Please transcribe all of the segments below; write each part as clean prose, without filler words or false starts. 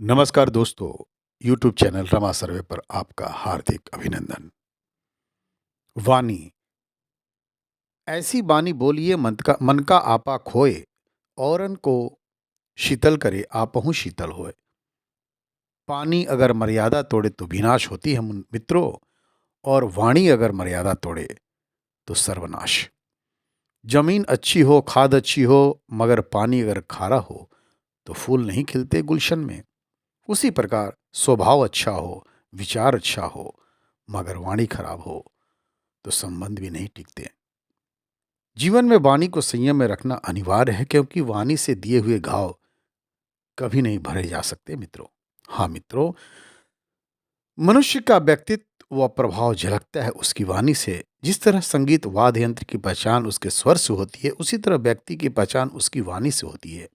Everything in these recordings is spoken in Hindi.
नमस्कार दोस्तों। यूट्यूब चैनल रमा सर्वे पर आपका हार्दिक अभिनंदन। वाणी। ऐसी बानी बोलिए मन का आपा खोए, औरन को शीतल करे आपहु शीतल होए। पानी अगर मर्यादा तोड़े तो विनाश होती है मित्रों, और वाणी अगर मर्यादा तोड़े तो सर्वनाश। जमीन अच्छी हो, खाद अच्छी हो, मगर पानी अगर खारा हो तो फूल नहीं खिलते गुलशन में। उसी प्रकार स्वभाव अच्छा हो, विचार अच्छा हो, मगर वाणी खराब हो तो संबंध भी नहीं टिकते। जीवन में वाणी को संयम में रखना अनिवार्य है, क्योंकि वाणी से दिए हुए घाव कभी नहीं भरे जा सकते मित्रों। हाँ मित्रों, मनुष्य का व्यक्तित्व व प्रभाव झलकता है उसकी वाणी से। जिस तरह संगीत वाद्य यंत्र की पहचान उसके स्वर से होती है, उसी तरह व्यक्ति की पहचान उसकी वाणी से होती है।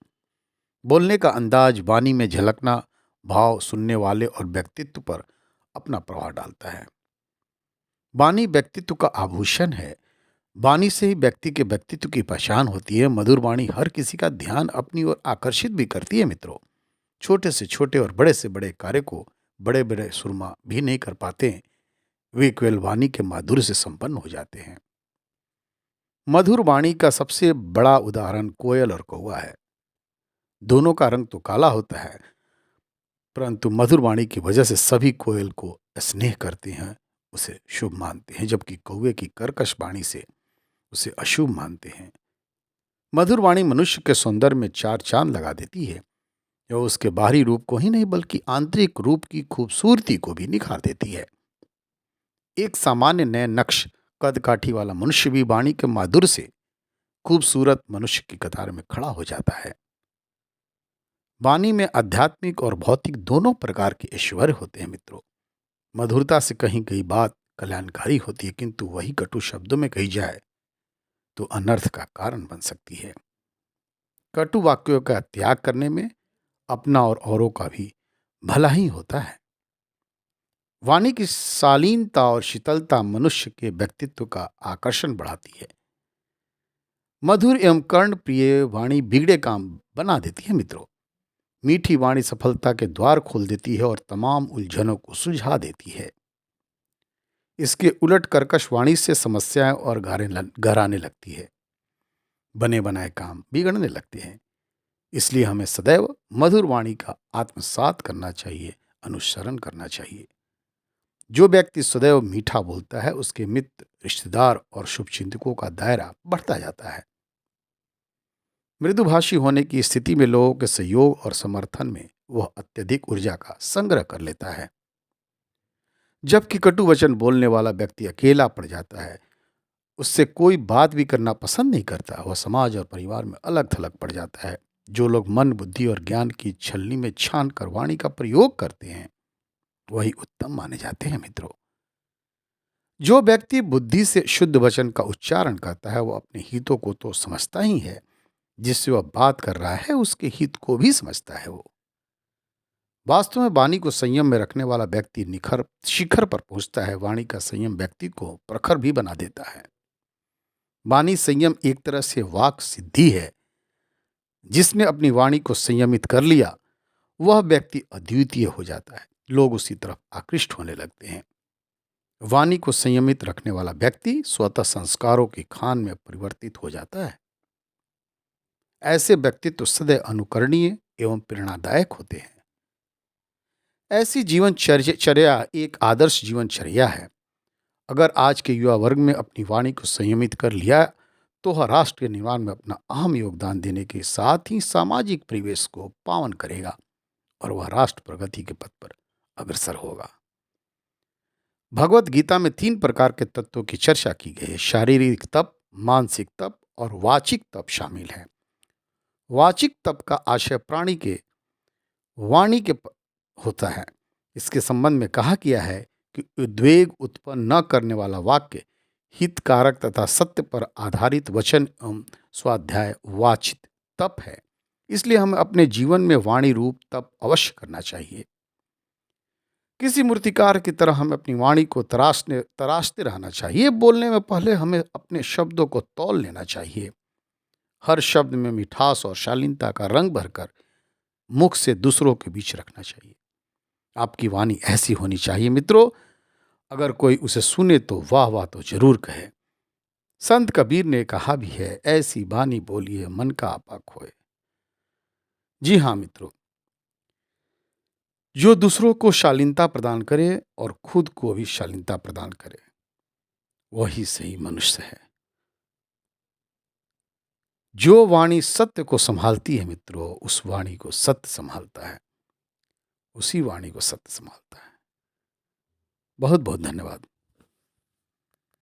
बोलने का अंदाज, वाणी में झलकना भाव सुनने वाले और व्यक्तित्व पर अपना प्रभाव डालता है। वाणी व्यक्तित्व का आभूषण है। वाणी से ही व्यक्ति के व्यक्तित्व की पहचान होती है। मधुर वाणी हर किसी का ध्यान अपनी ओर आकर्षित भी करती है मित्रों। छोटे से छोटे और बड़े से बड़े कार्य को बड़े बड़े सुरमा भी नहीं कर पाते हैं, वे केवल वाणी के माधुर्य से संपन्न हो जाते हैं। मधुर वाणी का सबसे बड़ा उदाहरण कोयल और कौवा है। दोनों का रंग तो काला होता है, परंतु मधुर वाणी की वजह से सभी कोयल को स्नेह करते हैं, उसे शुभ मानते हैं, जबकि कौवे की कर्कश वाणी से उसे अशुभ मानते हैं। मधुर वाणी मनुष्य के सौंदर्य में चार चांद लगा देती है। यह उसके बाहरी रूप को ही नहीं बल्कि आंतरिक रूप की खूबसूरती को भी निखार देती है। एक सामान्य नए नक्श कद काठी वाला मनुष्य भी वाणी के माधुर्य से खूबसूरत मनुष्य की कतार में खड़ा हो जाता है। वाणी में आध्यात्मिक और भौतिक दोनों प्रकार के ऐश्वर्य होते हैं मित्रों। मधुरता से कही गई बात कल्याणकारी होती है, किंतु वही कटु शब्दों में कही जाए तो अनर्थ का कारण बन सकती है। कटु वाक्यों का त्याग करने में अपना और औरों का भी भला ही होता है। वाणी की शालीनता और शीतलता मनुष्य के व्यक्तित्व का आकर्षण बढ़ाती है। मधुर एवं कर्ण प्रिय वाणी बिगड़े काम बना देती है मित्रों। मीठी वाणी सफलता के द्वार खोल देती है और तमाम उलझनों को सुलझा देती है। इसके उलट कर्कश वाणी से समस्याएं और गहराने लगती है। बने बनाए काम बिगड़ने लगते हैं। इसलिए हमें सदैव मधुर वाणी का आत्मसात करना चाहिए, अनुसरण करना चाहिए। जो व्यक्ति सदैव मीठा बोलता है, उसके मित्र, रिश्तेदार और शुभचिंतकों का दायरा बढ़ता जाता है। मृदुभाषी होने की स्थिति में लोगों के सहयोग और समर्थन में वह अत्यधिक ऊर्जा का संग्रह कर लेता है। जबकि कटु वचन बोलने वाला व्यक्ति अकेला पड़ जाता है, उससे कोई बात भी करना पसंद नहीं करता। वह समाज और परिवार में अलग थलग पड़ जाता है। जो लोग मन, बुद्धि और ज्ञान की छलनी में छान कर वाणी का प्रयोग करते हैं, वही उत्तम माने जाते हैं मित्रों। जो व्यक्ति बुद्धि से शुद्ध वचन का उच्चारण करता है, वह अपने हितों को तो समझता ही है, जिससे वह बात कर रहा है उसके हित को भी समझता है। वो वास्तव में वाणी को संयम में रखने वाला व्यक्ति निखर शिखर पर पहुंचता है। वाणी का संयम व्यक्ति को प्रखर भी बना देता है। वाणी संयम एक तरह से वाक सिद्धि है। जिसने अपनी वाणी को संयमित कर लिया, वह व्यक्ति अद्वितीय हो जाता है। लोग उसी तरफ आकृष्ट होने लगते हैं। वाणी को संयमित रखने वाला व्यक्ति स्वतः संस्कारों की खान में परिवर्तित हो जाता है। ऐसे व्यक्तित्व सदैव अनुकरणीय एवं प्रेरणादायक होते हैं। ऐसी चर्या एक आदर्श जीवनचर्या है। अगर आज के युवा वर्ग में अपनी वाणी को संयमित कर लिया, तो वह राष्ट्र के निर्माण में अपना अहम योगदान देने के साथ ही सामाजिक परिवेश को पावन करेगा और वह राष्ट्र प्रगति के पथ पर अग्रसर होगा। भगवत गीता में 3 प्रकार के तत्वों की चर्चा की गई है। शारीरिक तप, मानसिक तप और वाचिक तप शामिल है। वाचिक तप का आशय प्राणी के वाणी होता है। इसके संबंध में कहा गया है कि उद्वेग उत्पन्न न करने वाला वाक्य, हितकारक तथा सत्य पर आधारित वचन एवं स्वाध्याय वाचित तप है। इसलिए हमें अपने जीवन में वाणी रूप तप अवश्य करना चाहिए। किसी मूर्तिकार की तरह हमें अपनी वाणी को तराशते रहना चाहिए। बोलने में पहले हमें अपने शब्दों को तौल लेना चाहिए। हर शब्द में मिठास और शालीनता का रंग भरकर मुख से दूसरों के बीच रखना चाहिए। आपकी वाणी ऐसी होनी चाहिए मित्रों, अगर कोई उसे सुने तो वाह वाह तो जरूर कहे। संत कबीर ने कहा भी है, ऐसी बानी बोलिए मन का आपा खोए। जी हाँ मित्रों, जो दूसरों को शालीनता प्रदान करे और खुद को भी शालीनता प्रदान करे, वही सही मनुष्य है। जो वाणी सत्य को संभालती है मित्रों, उस वाणी को सत्य संभालता है, उसी वाणी को सत्य संभालता है। बहुत बहुत धन्यवाद।